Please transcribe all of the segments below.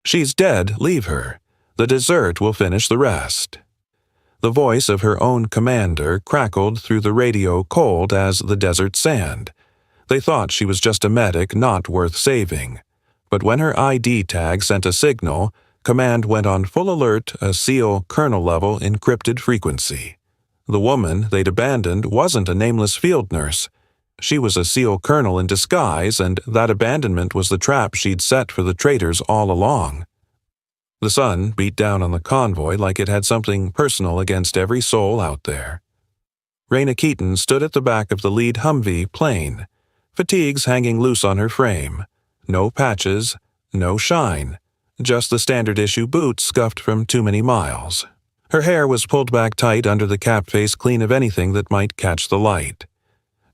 "She's dead, leave her. The dessert will finish the rest." The voice of her own commander crackled through the radio cold as the desert sand. They thought she was just a medic not worth saving. But when her ID tag sent a signal, Command went on full alert, a SEAL colonel-level encrypted frequency. The woman they'd abandoned wasn't a nameless field nurse. She was a SEAL colonel in disguise, and that abandonment was the trap she'd set for the traitors all along. The sun beat down on the convoy like it had something personal against every soul out there. Reyna Keaton stood at the back of the lead Humvee plane, fatigues hanging loose on her frame. No patches, no shine, just the standard-issue boots scuffed from too many miles. Her hair was pulled back tight under the cap face clean of anything that might catch the light.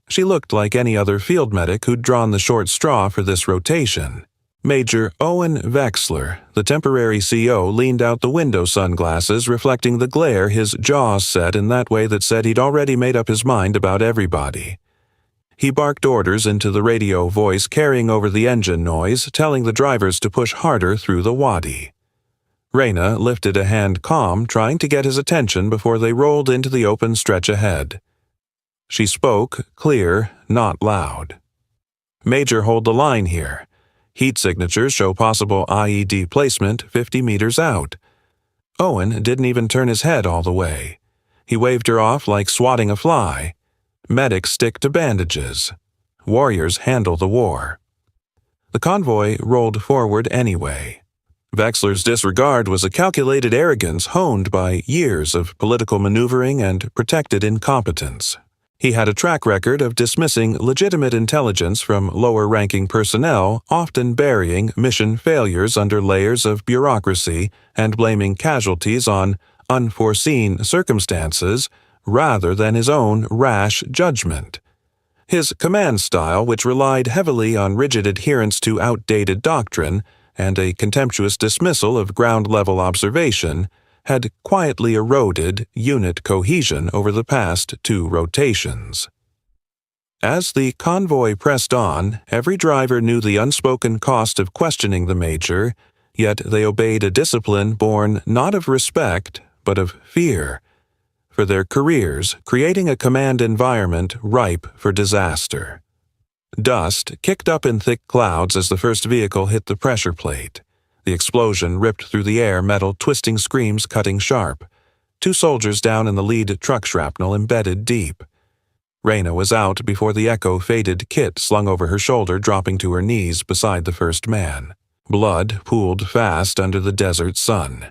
She looked like any other field medic who'd drawn the short straw for this rotation. Major Owen Vexler, the temporary CO, leaned out the window sunglasses reflecting the glare his jaws set in that way that said he'd already made up his mind about everybody. He barked orders into the radio voice carrying over the engine noise, telling the drivers to push harder through the wadi. Reyna lifted a hand calm, trying to get his attention before they rolled into the open stretch ahead. She spoke, clear, not loud. "Major, hold the line here. Heat signatures show possible IED placement 50 meters out." Owen didn't even turn his head all the way. He waved her off like swatting a fly. Medics stick to bandages. Warriors handle the war. The convoy rolled forward anyway. Vexler's disregard was a calculated arrogance honed by years of political maneuvering and protected incompetence. He had a track record of dismissing legitimate intelligence from lower-ranking personnel, often burying mission failures under layers of bureaucracy and blaming casualties on unforeseen circumstances rather than his own rash judgment. His command style, which relied heavily on rigid adherence to outdated doctrine and a contemptuous dismissal of ground-level observation, had quietly eroded unit cohesion over the past 2 rotations. As the convoy pressed on, every driver knew the unspoken cost of questioning the major, yet they obeyed a discipline born not of respect, but of fear, for their careers, creating a command environment ripe for disaster. Dust kicked up in thick clouds as the first vehicle hit the pressure plate. The explosion ripped through the air, metal twisting screams cutting sharp. 2 soldiers down in the lead truck shrapnel embedded deep. Reyna was out before the echo-faded kit slung over her shoulder, dropping to her knees beside the first man. Blood pooled fast under the desert sun.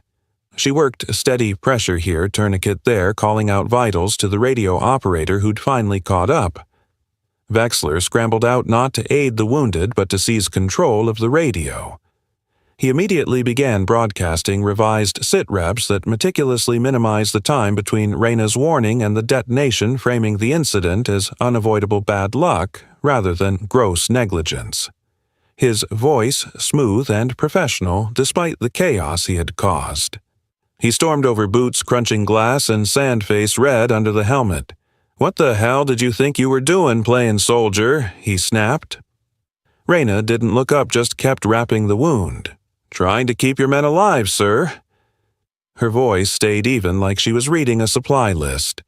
She worked steady pressure here, tourniquet there, calling out vitals to the radio operator who'd finally caught up. Vexler scrambled out not to aid the wounded but to seize control of the radio. He immediately began broadcasting revised sit-reps that meticulously minimized the time between Reyna's warning and the detonation, framing the incident as unavoidable bad luck rather than gross negligence. His voice smooth and professional despite the chaos he had caused. He stormed over boots crunching glass and sand-face red under the helmet. "What the hell did you think you were doing, playing soldier?" he snapped. Reyna didn't look up, just kept wrapping the wound. "Trying to keep your men alive, sir." Her voice stayed even, like she was reading a supply list.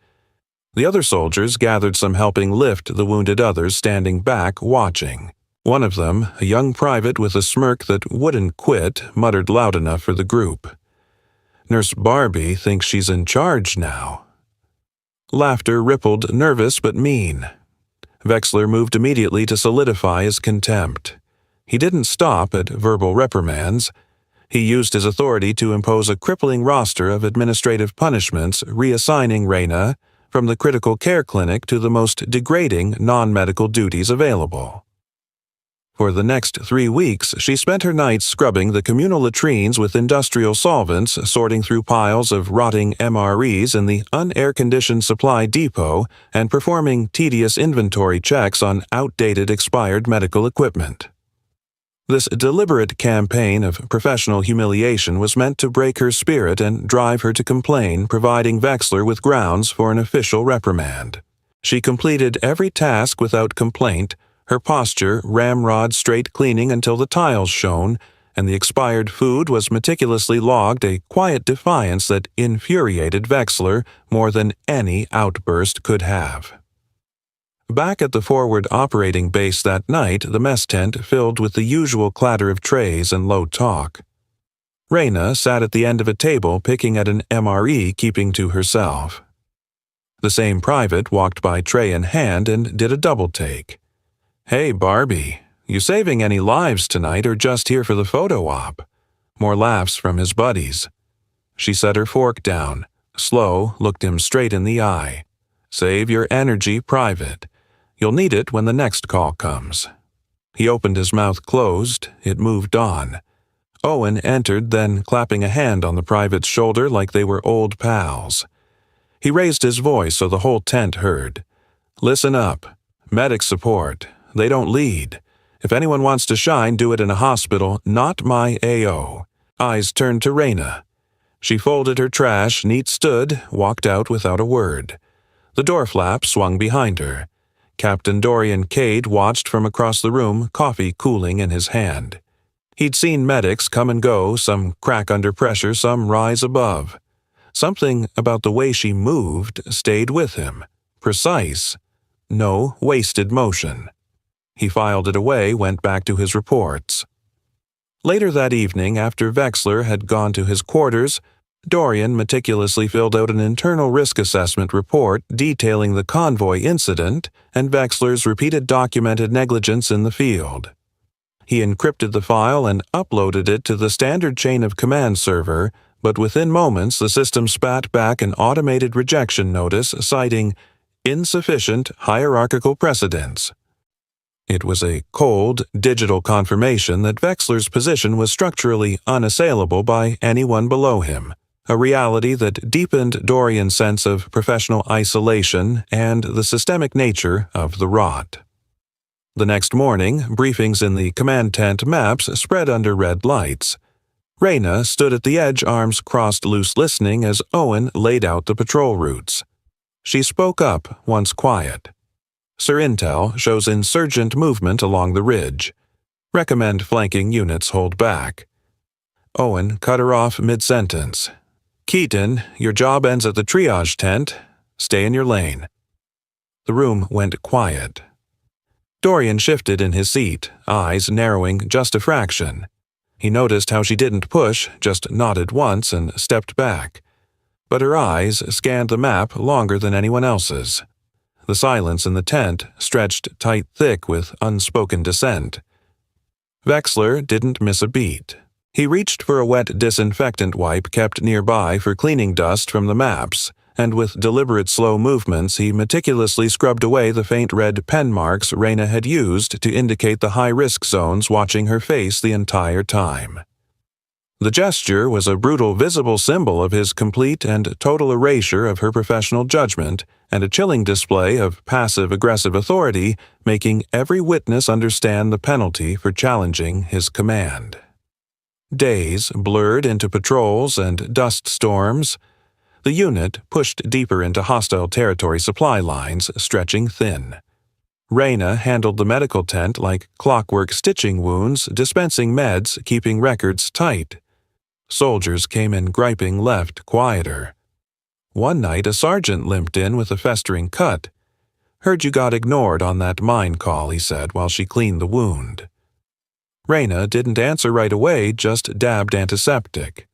The other soldiers gathered some, helping lift the wounded others standing back, watching. One of them, a young private with a smirk that wouldn't quit, muttered loud enough for the group. "Nurse Barbie thinks she's in charge now." Laughter rippled, nervous but mean. Vexler moved immediately to solidify his contempt. He didn't stop at verbal reprimands. He used his authority to impose a crippling roster of administrative punishments, reassigning Reyna from the critical care clinic to the most degrading non-medical duties available. For the next 3 weeks, she spent her nights scrubbing the communal latrines with industrial solvents, sorting through piles of rotting MREs in the unair-conditioned supply depot, and performing tedious inventory checks on outdated expired medical equipment. This deliberate campaign of professional humiliation was meant to break her spirit and drive her to complain, providing Vexler with grounds for an official reprimand. She completed every task without complaint, her posture ramrod straight cleaning until the tiles shone, and the expired food was meticulously logged, a quiet defiance that infuriated Wexler more than any outburst could have. Back at the forward operating base that night, the mess tent filled with the usual clatter of trays and low talk. Reyna sat at the end of a table picking at an MRE, keeping to herself. The same private walked by tray in hand and did a double take. "Hey, Barbie, you saving any lives tonight or just here for the photo op?" More laughs from his buddies. She set her fork down, slow, looked him straight in the eye. "Save your energy, Private. You'll need it when the next call comes." He opened his mouth closed. It moved on. Owen entered, then clapping a hand on the private's shoulder like they were old pals. He raised his voice so the whole tent heard. "Listen up. Medic support. They don't lead. If anyone wants to shine, do it in a hospital, not my AO." Eyes turned to Reyna. She folded her trash, neat stood, walked out without a word. The door flap swung behind her. Captain Dorian Cade watched from across the room, coffee cooling in his hand. He'd seen medics come and go, some crack under pressure, some rise above. Something about the way she moved stayed with him. Precise. No wasted motion. He filed it away, went back to his reports. Later that evening, after Wexler had gone to his quarters, Dorian meticulously filled out an internal risk assessment report detailing the convoy incident and Wexler's repeated documented negligence in the field. He encrypted the file and uploaded it to the standard chain of command server, but within moments the system spat back an automated rejection notice citing insufficient hierarchical precedence. It was a cold, digital confirmation that Wexler's position was structurally unassailable by anyone below him, a reality that deepened Dorian's sense of professional isolation and the systemic nature of the rot. The next morning, briefings in the command tent maps spread under red lights. Reyna stood at the edge, arms crossed loose, listening as Owen laid out the patrol routes. She spoke up, once quiet. "Sir Intel shows insurgent movement along the ridge. Recommend flanking units hold back." Owen cut her off mid-sentence. "Keaton, your job ends at the triage tent. Stay in your lane." The room went quiet. Dorian shifted in his seat, eyes narrowing just a fraction. He noticed how she didn't push, just nodded once and stepped back. But her eyes scanned the map longer than anyone else's. The silence in the tent stretched tight-thick with unspoken dissent. Wexler didn't miss a beat. He reached for a wet disinfectant wipe kept nearby for cleaning dust from the maps, and with deliberate slow movements he meticulously scrubbed away the faint red pen marks Reyna had used to indicate the high-risk zones watching her face the entire time. The gesture was a brutal visible symbol of his complete and total erasure of her professional judgment and a chilling display of passive-aggressive authority, making every witness understand the penalty for challenging his command. Days blurred into patrols and dust storms. The unit pushed deeper into hostile territory, supply lines stretching thin. Reyna handled the medical tent like clockwork, stitching wounds, dispensing meds, keeping records tight. Soldiers came in griping left, quieter. One night a sergeant limped in with a festering cut. "Heard you got ignored on that mine call," he said while she cleaned the wound. Reyna didn't answer right away, just dabbed antiseptic.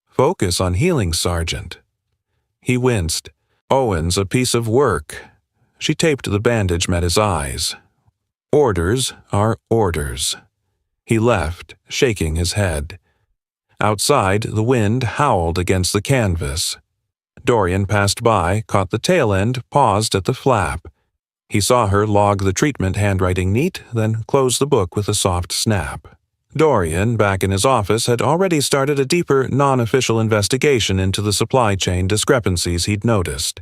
"Focus on healing, Sergeant." He winced. "Owen's a piece of work." She taped the bandage, met his eyes. "Orders are orders." He left, shaking his head. Outside, the wind howled against the canvas. Dorian passed by, caught the tail end, paused at the flap. He saw her log the treatment handwriting neat, then close the book with a soft snap. Dorian, back in his office, had already started a deeper, non-official investigation into the supply chain discrepancies he'd noticed.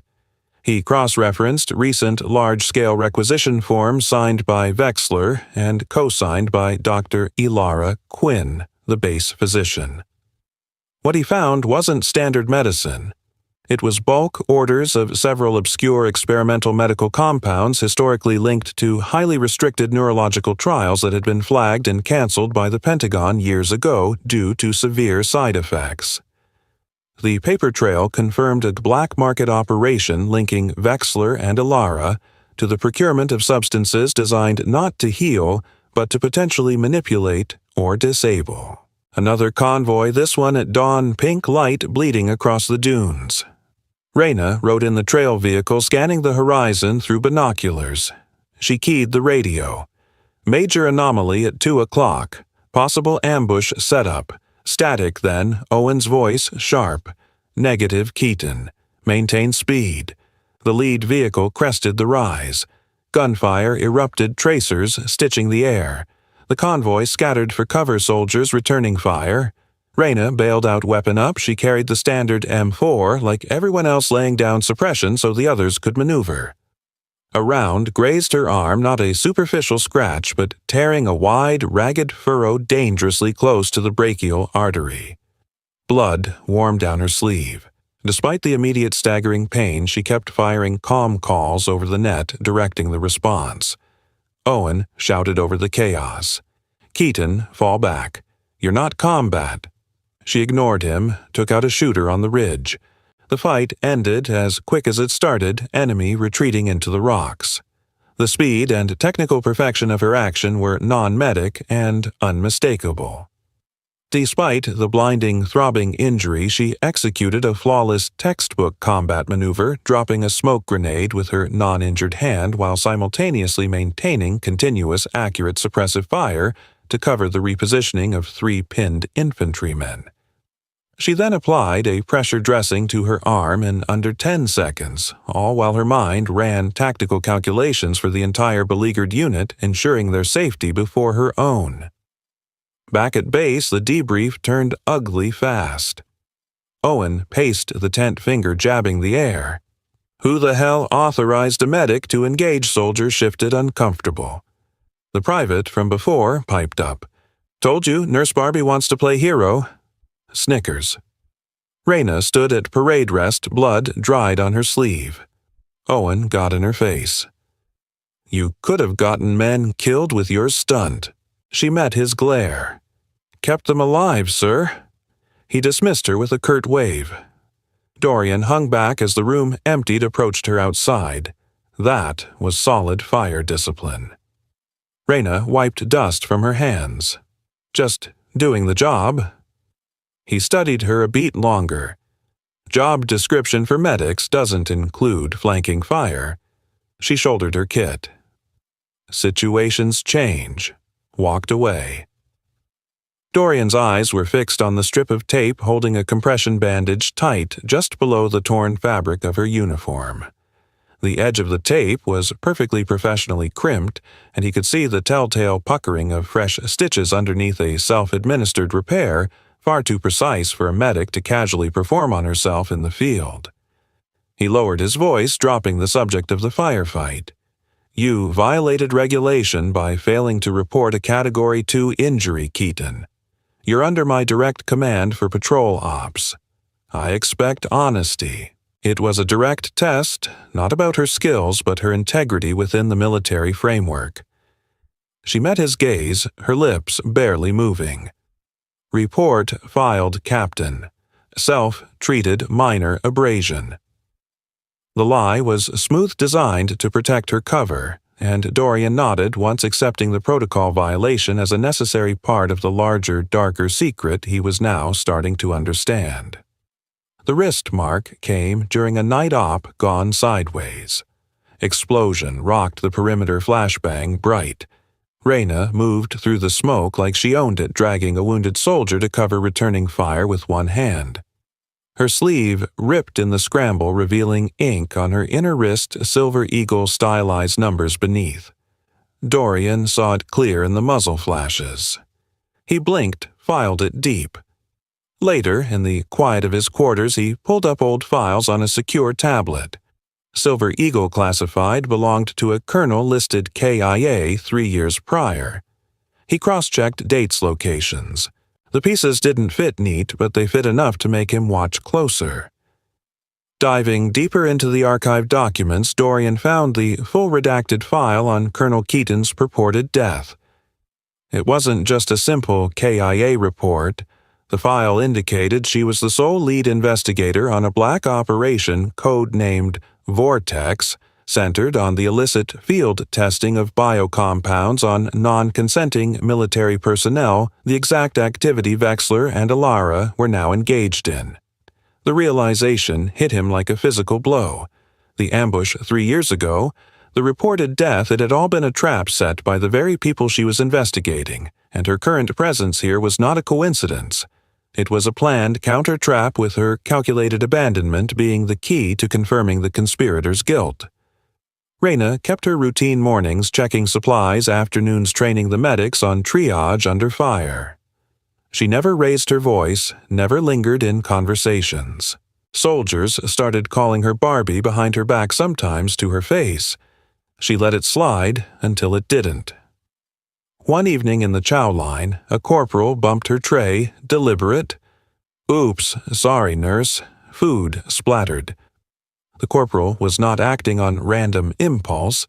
He cross-referenced recent large-scale requisition forms signed by Wexler and co-signed by Dr. Ilara Quinn, the base physician. What he found wasn't standard medicine. It was bulk orders of several obscure experimental medical compounds historically linked to highly restricted neurological trials that had been flagged and canceled by the Pentagon years ago due to severe side effects. The paper trail confirmed a black market operation linking Vexler and Ilara to the procurement of substances designed not to heal, but to potentially manipulate or disable. Another convoy, this one at dawn, pink light bleeding across the dunes. Reyna rode in the trail vehicle, scanning the horizon through binoculars. She keyed the radio. Major anomaly at 2 o'clock. Possible ambush setup. Static then, Owen's voice sharp. Negative Keaton. Maintain speed. The lead vehicle crested the rise. Gunfire erupted, tracers stitching the air. The convoy scattered for cover, soldiers returning fire. Reyna bailed out weapon up. She carried the standard M4, like everyone else, laying down suppression so the others could maneuver. A round grazed her arm, not a superficial scratch, but tearing a wide, ragged furrow dangerously close to the brachial artery. Blood warmed down her sleeve. Despite the immediate staggering pain, she kept firing comm calls over the net, directing the response. Owen shouted over the chaos. Keaton, fall back. You're not combat. She ignored him, took out a shooter on the ridge. The fight ended as quick as it started, enemy retreating into the rocks. The speed and technical perfection of her action were non-medic and unmistakable. Despite the blinding, throbbing injury, she executed a flawless textbook combat maneuver, dropping a smoke grenade with her non-injured hand while simultaneously maintaining continuous, accurate suppressive fire to cover the repositioning of 3 pinned infantrymen. She then applied a pressure dressing to her arm in under 10 seconds, all while her mind ran tactical calculations for the entire beleaguered unit, ensuring their safety before her own. Back at base, the debrief turned ugly fast. Owen paced the tent, finger jabbing the air. Who the hell authorized a medic to engage soldiers shifted uncomfortable. The private from before piped up. Told you, Nurse Barbie wants to play hero. Snickers. Reyna stood at parade rest, blood dried on her sleeve. Owen got in her face. You could have gotten men killed with your stunt. She met his glare. Kept them alive, sir. He dismissed her with a curt wave. Dorian hung back as the room emptied, approached her outside. That was solid fire discipline. Reyna wiped dust from her hands. Just doing the job. He studied her a beat longer. Job description for medics doesn't include flanking fire. She shouldered her kit. Situations change. Walked away. Dorian's eyes were fixed on the strip of tape holding a compression bandage tight just below the torn fabric of her uniform. The edge of the tape was perfectly professionally crimped, and he could see the telltale puckering of fresh stitches underneath a self-administered repair, far too precise for a medic to casually perform on herself in the field. He lowered his voice, dropping the subject of the firefight. You violated regulation by failing to report a Category 2 injury, Keaton. You're under my direct command for patrol ops. I expect honesty. It was a direct test, not about her skills, but her integrity within the military framework. She met his gaze, her lips barely moving. Report filed, Captain. Self-treated minor abrasion. The lie was smooth designed to protect her cover, and Dorian nodded, once accepting the protocol violation as a necessary part of the larger, darker secret he was now starting to understand. The wrist mark came during a night op gone sideways. Explosion rocked the perimeter, flashbang bright. Reyna moved through the smoke like she owned it, dragging a wounded soldier to cover returning fire with one hand. Her sleeve ripped in the scramble, revealing ink on her inner wrist, Silver Eagle stylized numbers beneath. Dorian saw it clear in the muzzle flashes. He blinked, filed it deep. Later, in the quiet of his quarters, he pulled up old files on a secure tablet. Silver Eagle classified belonged to a colonel listed KIA 3 years prior. He cross-checked dates, locations. The pieces didn't fit neat, but they fit enough to make him watch closer. Diving deeper into the archived documents, Dorian found the full redacted file on Colonel Keaton's purported death. It wasn't just a simple KIA report. The file indicated she was the sole lead investigator on a black operation code-named Vortex, centered on the illicit field testing of biocompounds on non-consenting military personnel, the exact activity Vexler and Alara were now engaged in. The realization hit him like a physical blow. The ambush 3 years ago, the reported death, it had all been a trap set by the very people she was investigating, and her current presence here was not a coincidence. It was a planned counter-trap, with her calculated abandonment being the key to confirming the conspirators' guilt. Reyna kept her routine mornings checking supplies, afternoons training the medics on triage under fire. She never raised her voice, never lingered in conversations. Soldiers started calling her Barbie behind her back, sometimes to her face. She let it slide until it didn't. One evening in the chow line, a corporal bumped her tray, deliberate. "Oops, sorry, nurse." Food splattered. The corporal was not acting on random impulse.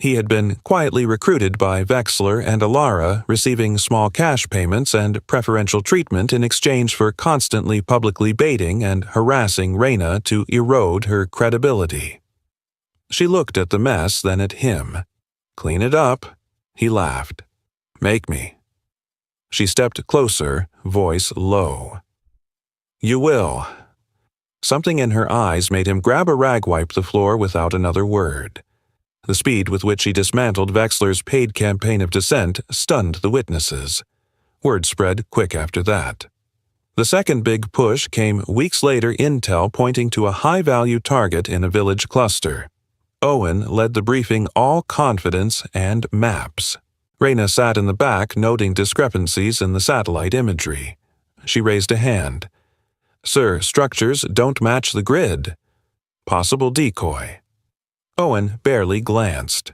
He had been quietly recruited by Vexler and Alara, receiving small cash payments and preferential treatment in exchange for constantly publicly baiting and harassing Reyna to erode her credibility. She looked at the mess, then at him. "Clean it up." He laughed. "Make me." She stepped closer, voice low. "You will." Something in her eyes made him grab a rag, wipe the floor without another word. The speed with which he dismantled Vexler's paid campaign of dissent stunned the witnesses. Word spread quick after that. The second big push came weeks later, intel pointing to a high-value target in a village cluster. Owen led the briefing, all confidence and maps. Reyna sat in the back, noting discrepancies in the satellite imagery. She raised a hand. "Sir, structures don't match the grid." "Possible decoy." Owen barely glanced.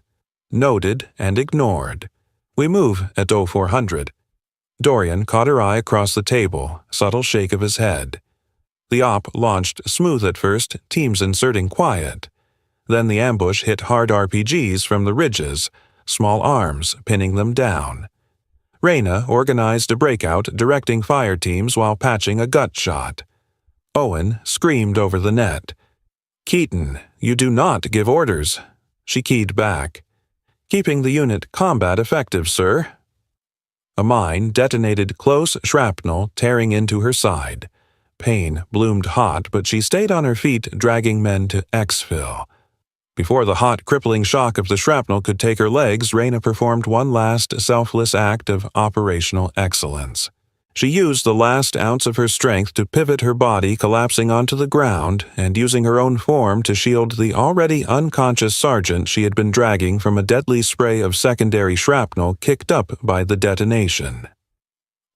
Noted and ignored. "We move at 0400. Dorian caught her eye across the table, subtle shake of his head. The op launched smooth at first, teams inserting quiet. Then the ambush hit hard RPGs from the ridges, small arms pinning them down. Reyna organized a breakout, directing fire teams while patching a gut shot. Owen screamed over the net. "Keaton, you do not give orders." She keyed back. "Keeping the unit combat effective, sir." A mine detonated, close shrapnel tearing into her side. Pain bloomed hot, but she stayed on her feet, dragging men to exfil. Before the hot, crippling shock of the shrapnel could take her legs, Reyna performed one last selfless act of operational excellence. She used the last ounce of her strength to pivot her body, collapsing onto the ground, and using her own form to shield the already unconscious sergeant she had been dragging from a deadly spray of secondary shrapnel kicked up by the detonation.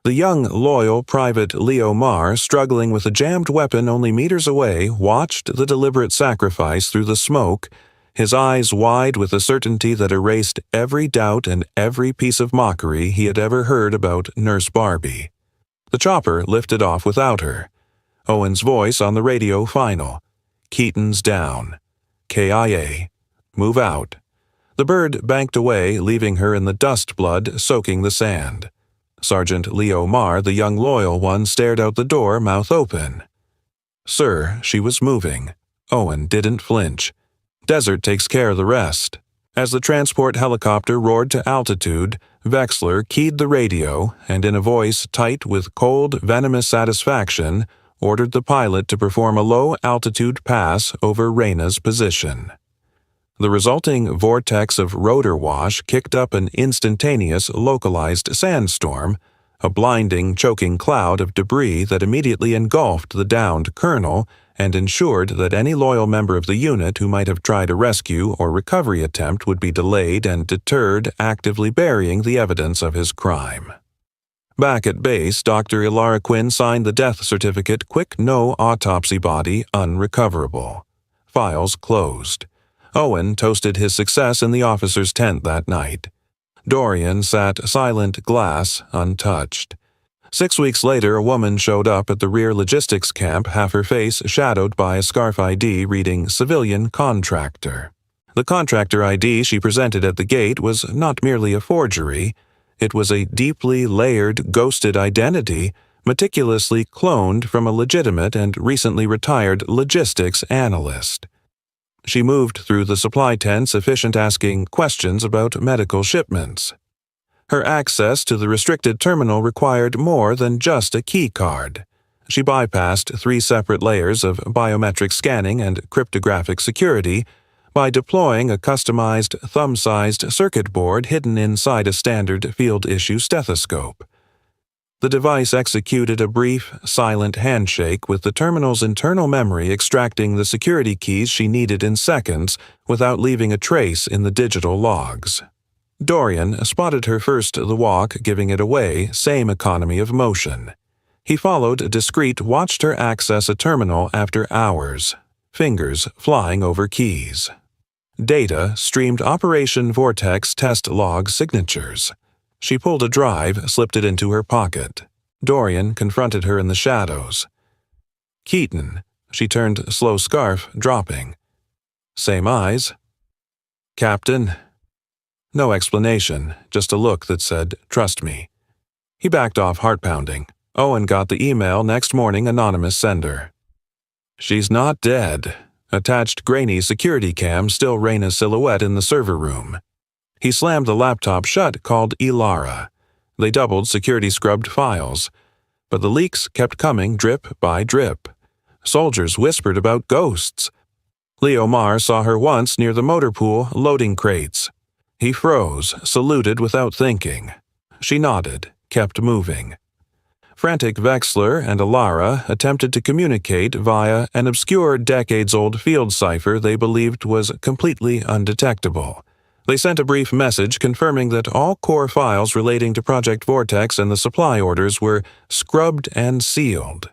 The young, loyal Private Leo Marr, struggling with a jammed weapon only meters away, watched the deliberate sacrifice through the smoke, his eyes wide with a certainty that erased every doubt and every piece of mockery he had ever heard about Nurse Barbie. The chopper lifted off without her. Owen's voice on the radio final. "Keaton's down. KIA. Move out." The bird banked away, leaving her in the dust blood soaking the sand. Sergeant Leo Marr, the young loyal one, stared out the door, mouth open. "Sir," she was moving. Owen didn't flinch. "Desert takes care of the rest." As the transport helicopter roared to altitude, Vexler keyed the radio and, in a voice tight with cold, venomous satisfaction, ordered the pilot to perform a low-altitude pass over Reyna's position. The resulting vortex of rotor wash kicked up an instantaneous, localized sandstorm, a blinding, choking cloud of debris that immediately engulfed the downed colonel and ensured that any loyal member of the unit who might have tried a rescue or recovery attempt would be delayed and deterred, actively burying the evidence of his crime. Back at base, Dr. Ilara Quinn signed the death certificate, quick no autopsy, body unrecoverable. Files closed. Owen toasted his success in the officer's tent that night. Dorian sat silent, glass untouched. 6 weeks later, a woman showed up at the rear logistics camp, half her face shadowed by a scarf ID reading Civilian Contractor. The contractor ID she presented at the gate was not merely a forgery, it was a deeply layered, ghosted identity meticulously cloned from a legitimate and recently retired logistics analyst. She moved through the supply tents, efficient asking questions about medical shipments. Her access to the restricted terminal required more than just a key card. She bypassed 3 separate layers of biometric scanning and cryptographic security by deploying a customized thumb-sized circuit board hidden inside a standard field-issue stethoscope. The device executed a brief, silent handshake with the terminal's internal memory, extracting the security keys she needed in seconds without leaving a trace in the digital logs. Dorian spotted her first the walk, giving it away, same economy of motion. He followed discreet, watched her access a terminal after hours, fingers flying over keys. Data streamed Operation Vortex test log signatures. She pulled a drive, slipped it into her pocket. Dorian confronted her in the shadows. Keaton. She turned, slow scarf dropping. Same eyes. Captain. No explanation, just a look that said, "Trust me." He backed off, heart pounding. Owen got the email next morning, anonymous sender. She's not dead. Attached grainy security cam, still Reyna's silhouette in the server room. He slammed the laptop shut, called Ilara. They doubled security-scrubbed files. But the leaks kept coming drip by drip. Soldiers whispered about ghosts. Leo Marr saw her once near the motor pool loading crates. He froze, saluted without thinking. She nodded, kept moving. Frantic Vexler and Ilara attempted to communicate via an obscure decades-old field cipher they believed was completely undetectable. They sent a brief message confirming that all core files relating to Project Vortex and the supply orders were scrubbed and sealed.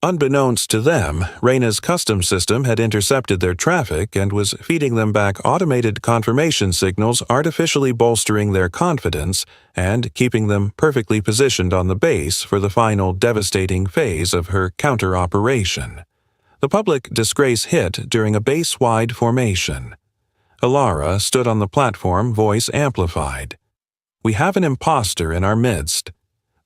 Unbeknownst to them, Reyna's custom system had intercepted their traffic and was feeding them back automated confirmation signals, artificially bolstering their confidence and keeping them perfectly positioned on the base for the final devastating phase of her counter-operation. The public disgrace hit during a base-wide formation. Ilara stood on the platform, voice amplified. "We have an imposter in our midst.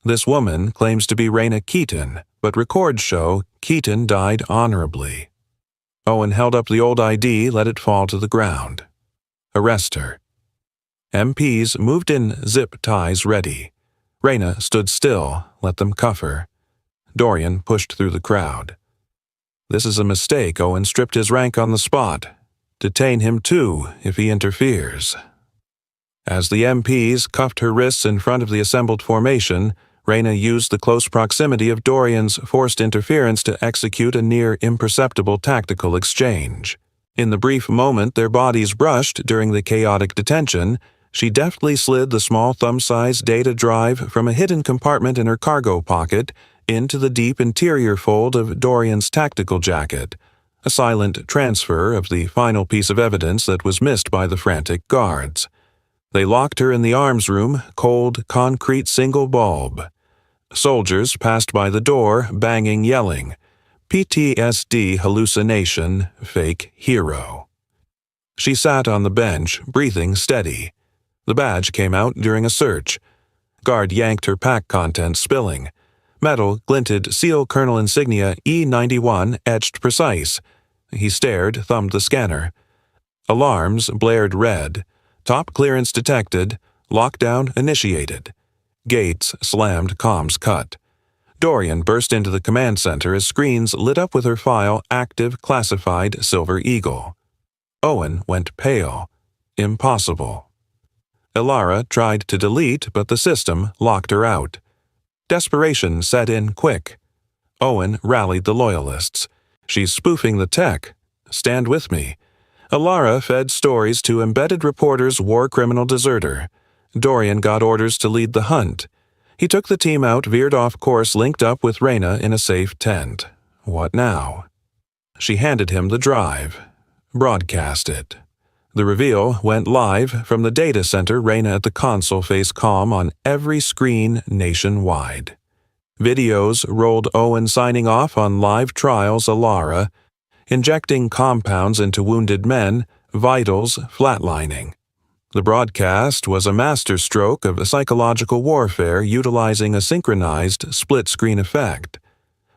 This woman claims to be Reyna Keaton, but records show Keaton died honorably." Owen held up the old ID, let it fall to the ground. "Arrest her." MPs moved in, zip ties ready. Reyna stood still, let them cuff her. Dorian pushed through the crowd. "This is a mistake." Owen stripped his rank on the spot. "Detain him too, if he interferes." As the MPs cuffed her wrists in front of the assembled formation, Reyna used the close proximity of Dorian's forced interference to execute a near-imperceptible tactical exchange. In the brief moment their bodies brushed during the chaotic detention, she deftly slid the small thumb-sized data drive from a hidden compartment in her cargo pocket into the deep interior fold of Dorian's tactical jacket, a silent transfer of the final piece of evidence that was missed by the frantic guards. They locked her in the arms room, cold, concrete single bulb. Soldiers passed by the door, banging, yelling. PTSD hallucination, fake hero. She sat on the bench, breathing steady. The badge came out during a search. Guard yanked her pack contents, spilling. Metal glinted seal Colonel insignia E91 etched precise. He stared, thumbed the scanner. Alarms blared red. Top clearance detected. Lockdown initiated. Gates slammed, comms cut. Dorian burst into the command center as screens lit up with her file active classified Silver Eagle. Owen went pale. Impossible. Ilara tried to delete, but the system locked her out. Desperation set in quick. Owen rallied the loyalists. "She's spoofing the tech. Stand with me." Ilara fed stories to embedded reporters, war criminal deserter. Dorian got orders to lead the hunt. He took the team out, veered off course, linked up with Reyna in a safe tent. What now? She handed him the drive. Broadcast it. The reveal went live from the data center. Reyna at the console faced calm on every screen nationwide. Videos rolled Owen signing off on live trials Alara, injecting compounds into wounded men, vitals flatlining. The broadcast was a masterstroke of psychological warfare utilizing a synchronized split-screen effect.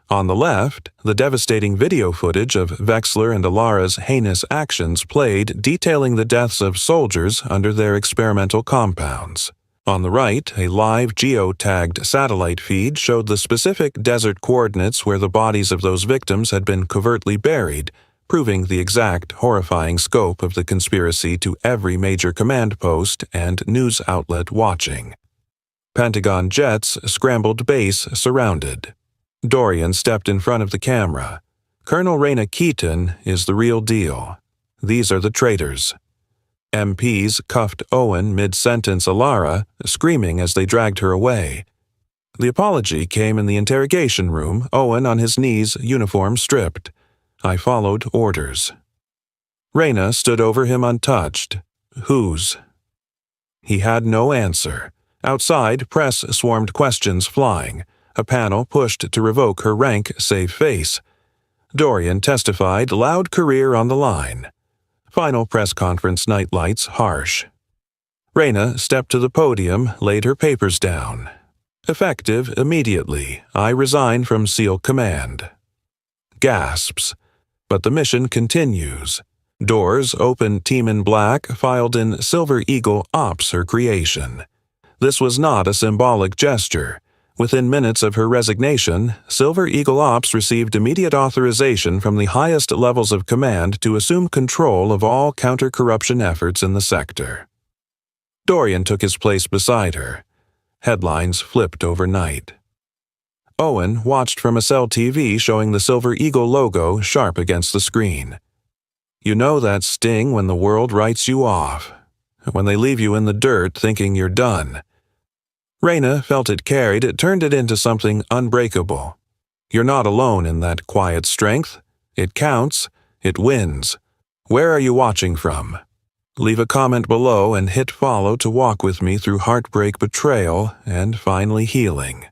On the left, the devastating video footage of Vexler and Alara's heinous actions played, detailing the deaths of soldiers under their experimental compounds. On the right, a live geo-tagged satellite feed showed the specific desert coordinates where the bodies of those victims had been covertly buried, proving the exact horrifying scope of the conspiracy to every major command post and news outlet watching. Pentagon jets scrambled base surrounded. Dorian stepped in front of the camera. Colonel Reyna Keaton is the real deal. These are the traitors. MPs cuffed Owen mid-sentence Alara, screaming as they dragged her away. The apology came in the interrogation room, Owen on his knees, uniform stripped. I followed orders. Reyna stood over him untouched. Whose? He had no answer. Outside, press swarmed questions flying. A panel pushed to revoke her rank, save face. Dorian testified, loud career on the line. Final press conference nightlights harsh. Reyna stepped to the podium, laid her papers down. Effective immediately. I resign from SEAL Command. Gasps. But the mission continues. Doors open. Team in Black filed in Silver Eagle Ops her creation. This was not a symbolic gesture. Within minutes of her resignation, Silver Eagle Ops received immediate authorization from the highest levels of command to assume control of all counter-corruption efforts in the sector. Dorian took his place beside her. Headlines flipped overnight. Owen watched from a cell TV showing the Silver Eagle logo sharp against the screen. You know that sting when the world writes you off, when they leave you in the dirt thinking you're done. Reyna felt it carried, it turned it into something unbreakable. You're not alone in that quiet strength. It counts. It wins. Where are you watching from? Leave a comment below and hit follow to walk with me through heartbreak, betrayal, and finally healing.